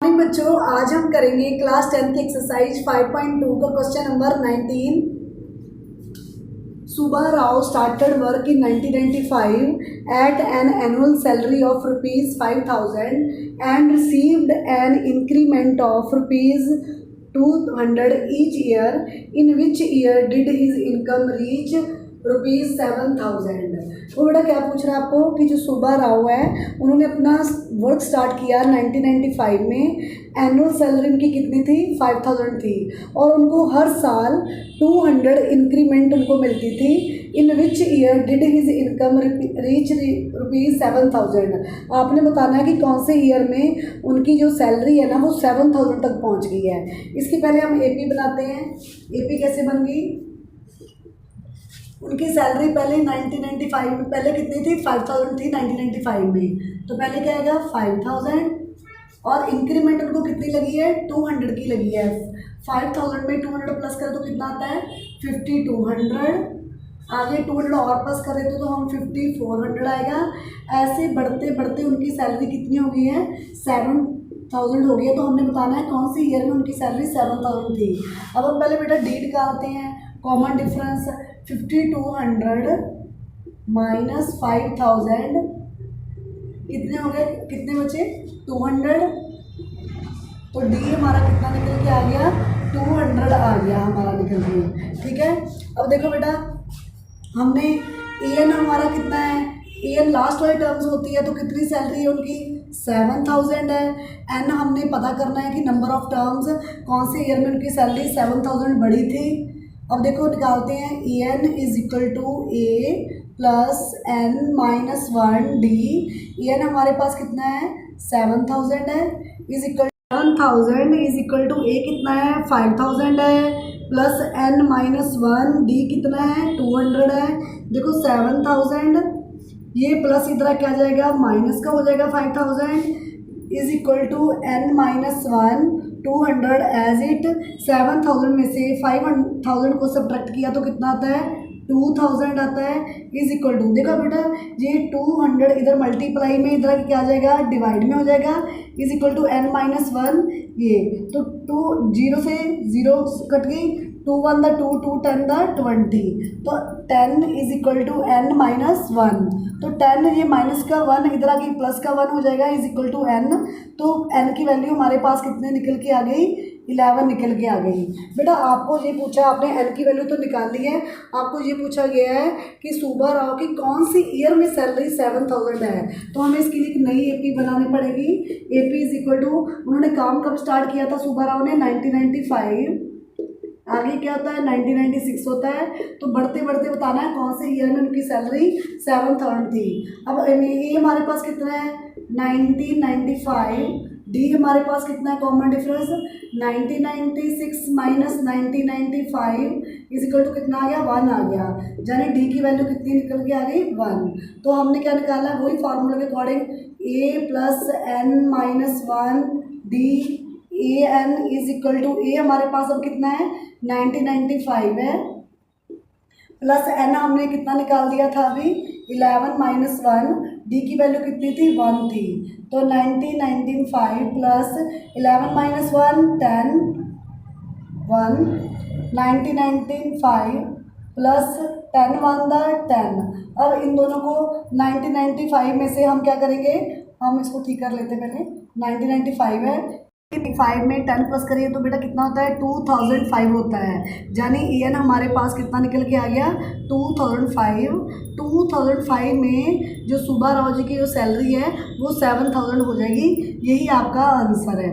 बच्चों, आज हम करेंगे क्लास 10 की एक्सरसाइज 5.2 का question number 19। Subha Rao started work in 1995 at an annual salary of rupees 5,000 and received an increment of rupees 200 each year. In which year did his income reach rupees 7,000। वो बेटा क्या पूछ रहा है आपको कि जो सुबा राव है उन्होंने अपना वर्क स्टार्ट किया 1995 में। एनुअल सैलरी उनकी कितनी थी? 5,000 थी और उनको हर साल 200 इंक्रीमेंट उनको मिलती थी। In which year did his income reach rupees 7,000। आपने बताना है कि कौन से ईयर में उनकी जो सैलरी है ना वो 7,000 तक पहुंच गई है। इसके पहले हम एपी बनाते हैं। एपी कैसे बन गई? उनकी सैलरी पहले 1995 में पहले कितनी थी? 5,000 थी 1995 में। तो पहले क्या आएगा? 5,000 और इंक्रीमेंट उनको कितनी लगी है? 200 की लगी है। 5,000 में 200 प्लस करें तो कितना आता है? 5,200। आगे 200 और प्लस करें तो हम 5,400 आएगा। ऐसे बढ़ते बढ़ते उनकी सैलरी कितनी हो गई है? 7,000 हो गई है। तो हमने बताना है कौन सी ईयर में उनकी सैलरी 7,000 थी। अब हम पहले बेटा डी निकालते हैं। कॉमन डिफरेंस 5,200 माइनस 5,000 कितने हो गए? कितने बचे? 200। तो डी हमारा कितना निकल के आ गया? 200 आ गया हमारा निकल के। ठीक है, अब देखो बेटा हमने एन हमारा कितना है? एन लास्ट वाली टर्म्स होती है तो कितनी सैलरी है उनकी? 7,000 है। एन हमने पता करना है कि नंबर ऑफ टर्म्स कौन से ईयर में उनकी सैलरी 7,000 बढ़ी थी। अब देखो निकालते हैं। E N is equal to A plus N minus 1 D. E N हमारे पास कितना है? 7,000 है। Is equal 7,000 is equal to A कितना है? 5,000 है प्लस एन माइनस 1 डी कितना है? 200 है। देखो 7,000 ये प्लस इधर क्या जाएगा? माइनस का हो जाएगा 5,000 is equal to N minus 1 200 as it. 7,000 में से 5,000 को सब्ट्रैक्ट किया तो कितना आता है? 2,000 आता है। इज इक्वल टू देखो बेटा ये 200 इधर मल्टीप्लाई में इधर क्या आ जाएगा? डिवाइड में हो जाएगा। Is equal to N minus 1 ये तो 2 0 से 0 कट गई। 2 1 द 2 2 10 द 20 तो 10 is equal to N minus 1। तो 10 ये माइनस का 1 इधर आ गई प्लस का 1 हो जाएगा इज इक्वल टू एन। तो एन की वैल्यू हमारे पास कितने निकल के आ गई? 11 निकल के आ गई। बेटा आपको ये पूछा, आपने एन की वैल्यू तो निकाल ली है, आपको ये पूछा गया है कि सुबा राव की कौन सी ईयर में सैलरी 7,000 है। तो हमें इसके लिए एक नई एपी बनानी पड़ेगी। एपी इज इक्वल टू उन्होंने काम कब स्टार्ट किया था सुबा राव ने? 1995। आगे क्या होता है? 1996 होता है। तो बढ़ते बढ़ते बताना है कौन से ईयर में उनकी सैलरी 7,000 थी। अब ये हमारे पास कितना है? 1995। डी हमारे पास कितना है? Common difference 1996 minus 1995 is equal to कितना आ गया? 1 आ गया। यानी डी की वैल्यू कितनी निकल के आ गई? 1। तो हमने क्या निकाला है? वही फार्मूला के according A plus N minus 1 D A N is equal to A हमारे पास अब कितना है? 1995 है प्लस एन हमने कितना निकाल दिया था अभी? 11 माइनस 1 डी की वैल्यू कितनी थी? 1 थी। तो 1995 प्लस 11 माइनस 1 10 1 1995 प्लस 10 1 द 10। अब इन दोनों को 1995 में से हम क्या करेंगे? हम इसको ठीक कर लेते हैं पहले। 1995 है 5 में 10 प्लस करिए तो बेटा कितना होता है? 2005 होता है। यानी ई एन हमारे पास कितना निकल के आ गया? 2005। 2005 में जो सुबा राव जी की जो सैलरी है वो 7,000 हो जाएगी। यही आपका आंसर है।